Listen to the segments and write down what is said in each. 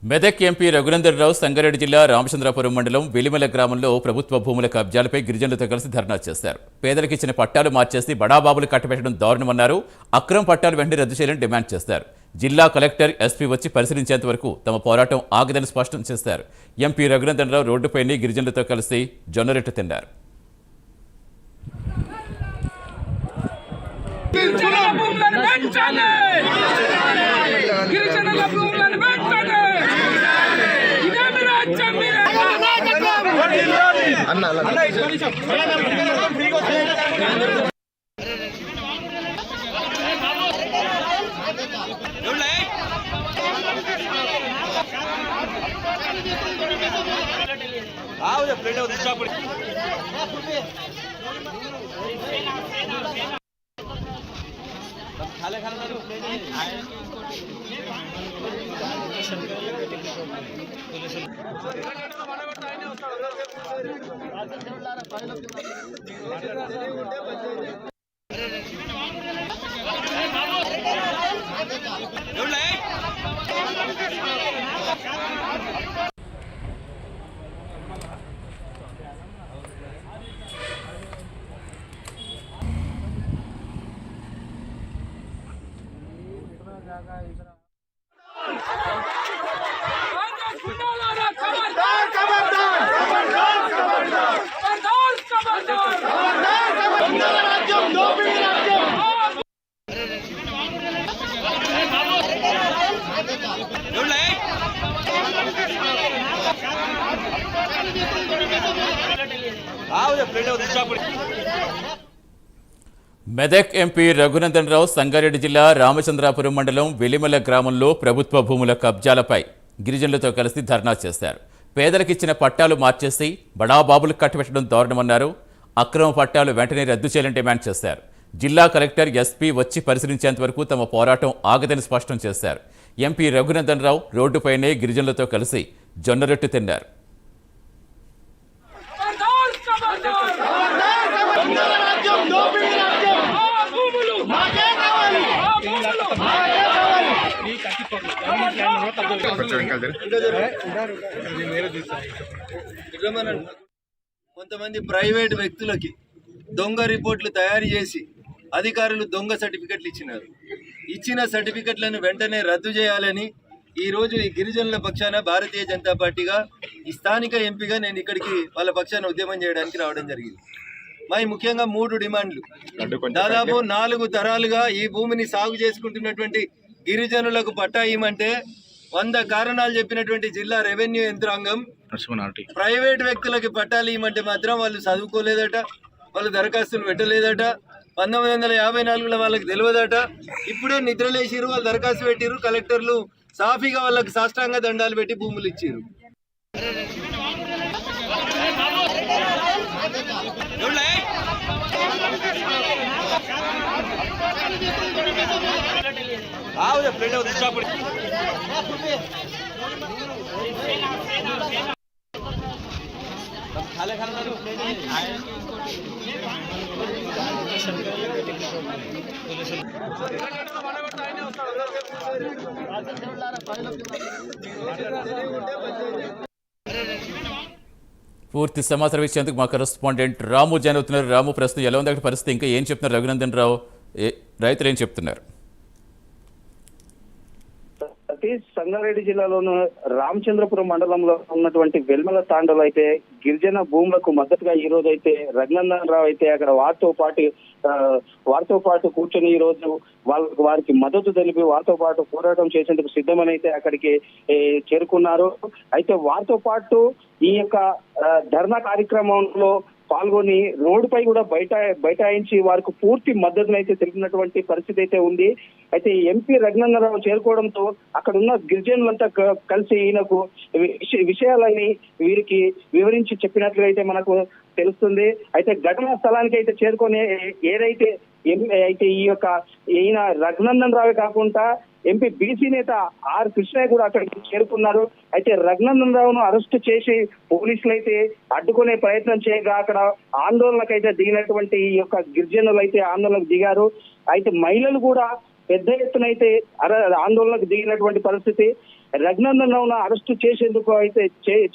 Medak MP Raghunandan Rao Sangareddy జిల్లా రామచంద్రాపురం మండలం వెలిమల గ్రామంలో ప్రభుత్వ భూముల కబ్జాలపై గిరిజనులతో కలిసి ధర్నా చేశారు. పేదలకు ఇచ్చిన పట్టాలు మార్చేసి బడాబాబులు కట్టబెట్టడం దారుణమన్నారు. అక్రమ పట్టాలు వెంటనే రద్దు చేయాలని డిమాండ్ చేశారు. జిల్లా కలెక్టర్, ఎస్పీ వచ్చి పరిశీలించేంత వరకు తమ పోరాటం ఆగదని స్పష్టం చేశారు. ఎంపీ రఘునందనరావు రోడ్డుపైనే గిరిజనులతో కలిసి జొన్నరొట్టె తిన్నారు. మెదక్ ఎంపీ రఘునందనరావు సంగారెడ్డి జిల్లా రామచంద్రాపురం మండలం వెలిమల గ్రామంలో ప్రభుత్వ భూముల కబ్జాలపై గిరిజనులతో కలిసి ధర్నా చేశారు. పేదలకిచ్చిన పట్టాలు మార్చేసి బడాబాబులు కట్టబెట్టడం దారుణమన్నారు. అక్రమ పట్టాలు వెంటనే రద్దు చేయాలని డిమాండ్ చేశారు. జిల్లా కలెక్టర్, ఎస్పీ వచ్చి పరిశీలించేంత వరకు తమ పోరాటం ఆగదని స్పష్టం చేశారు. ఎంపీ రఘునందనరావు రోడ్డుపైనే గిరిజనులతో కలిసి జొన్నరొట్టె తిన్నారు. కొంతమంది ప్రైవేట్ వ్యక్తులకి దొంగ రిపోర్ట్లు తయారు చేసి అధికారులు దొంగ సర్టిఫికెట్లు ఇచ్చిన సర్టిఫికెట్లను వెంటనే రద్దు చేయాలని ఈరోజు ఈ గిరిజనుల పక్షాన భారతీయ జనతా పార్టీగా ఈ స్థానిక ఎంపీగా నేను ఇక్కడికి వాళ్ళ పక్షాన ఉద్యమం చేయడానికి రావడం జరిగింది. ముఖ్యంగా 3 డిమాండ్లు. దాదాపు 4 తరాలుగా ఈ భూమిని సాగు చేసుకుంటున్నటువంటి గిరిజనులకు పట్టా ఇవ్వమంటే 100 కారణాలు చెప్పినటువంటి జిల్లా రెవెన్యూ యంత్రాంగం ప్రైవేట్ వ్యక్తులకి పట్టాలు ఇవ్వమంటే మాత్రం వాళ్ళు చదువుకోలేదట, వాళ్ళు దరఖాస్తులు పెట్టలేదట, 1954లో వాళ్ళకి తెలియదట. ఇప్పుడే నిద్రలేసిరు, వాళ్ళు దరఖాస్తు పెట్టిరు, కలెక్టర్లు సాఫీగా వాళ్ళకి సాష్టాంగ దండాలు పెట్టి భూములు ఇచ్చిరు. పూర్తి సమాచారం ఇచ్చేందుకు మా కరెస్పాండెంట్ రాము జాయిన్ అవుతున్నారు. రాము, ప్రస్తుతం ఎలా ఉంది అక్కడ పరిస్థితి? ఇంకా ఏం చెప్తున్నారు రఘునందనరావు? రైతులు ఏం చెప్తున్నారు? సంగారెడ్డి జిల్లాలోని రామచంద్రపురం మండలంలో ఉన్నటువంటి వెల్మల తాండలో అయితే గిరిజన భూములకు మద్దతుగా ఈ రోజు అయితే రఘునందనరావు అయితే అక్కడ వారితో పాటు కూర్చొని ఈ రోజు వారికి మద్దతు తెలిపి వారితో పాటు పోరాటం చేసేందుకు సిద్ధమని అయితే అక్కడికి చేరుకున్నారు. అయితే వారితో పాటు ఈ యొక్క ధర్నా కార్యక్రమంలో పాల్గొని రోడ్డుపై కూడా బైఠాయించి వారికి పూర్తి మద్దతునైతే తెలిపినటువంటి పరిస్థితి అయితే ఉంది. అయితే ఎంపీ రఘునందనరావు చేరుకోవడంతో అక్కడ ఉన్న గిరిజనులంతా కలిసి ఈయనకు విషయాలని వీరికి వివరించి చెప్పినట్లుగా అయితే మనకు తెలుస్తుంది. అయితే ఘటనా స్థలానికి అయితే చేరుకొని ఏదైతే అయితే ఈయన రఘునందనరావే కాకుండా ఎంపీ బీసీ నేత ఆర్ కృష్ణయ్య కూడా అక్కడికి చేరుకున్నారు. అయితే రఘునందనరావును అరెస్ట్ చేసి పోలీసులు అయితే అడ్డుకునే ప్రయత్నం చేయగా అక్కడ ఆందోళనకైతే దిగినటువంటి ఈ యొక్క గిరిజనులు అయితే ఆందోళనకు దిగారు. అయితే మహిళలు కూడా పెద్ద ఎత్తున అయితే ఆందోళనకు దిగినటువంటి పరిస్థితి. రఘునందన్ రావును అరెస్టు చేసేందుకు అయితే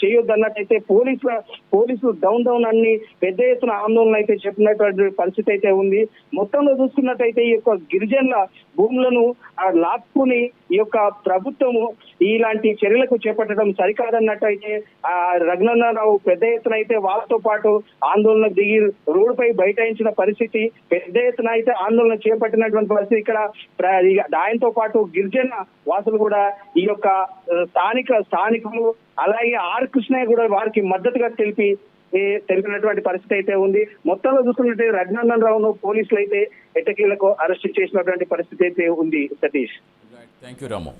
చేయొద్దన్నట్టయితే పోలీసులు డౌన్ అన్ని పెద్ద ఎత్తున ఆందోళన అయితే చెప్పినటువంటి పరిస్థితి అయితే ఉంది. మొత్తంలో చూసుకున్నట్టయితే ఈ యొక్క గిరిజనుల భూములను లాక్కుని ఈ యొక్క ప్రభుత్వము ఇలాంటి చర్యలకు చేపట్టడం సరికాదన్నట్టయితే రఘునందన్ రావు పెద్ద ఎత్తున అయితే వాళ్ళతో పాటు ఆందోళన దిగి రోడ్డుపై బైఠాయించిన పరిస్థితి, పెద్ద ఎత్తున అయితే ఆందోళన చేపట్టినటువంటి పరిస్థితి. ఇక్కడ ఆయనతో పాటు గిరిజన వాసులు కూడా ఈ యొక్క స్థానికులు అలాగే ఆర్ కృష్ణయ్య కూడా వారికి మద్దతుగా తెలిపినటువంటి పరిస్థితి అయితే ఉంది. మొత్తంలో చూసుకున్నట్టే రఘునందన్ రావును పోలీసులు అయితే ఎట్టకీలకు అరెస్ట్ చేసినటువంటి పరిస్థితి అయితే ఉంది. Satish, thank you Ramu.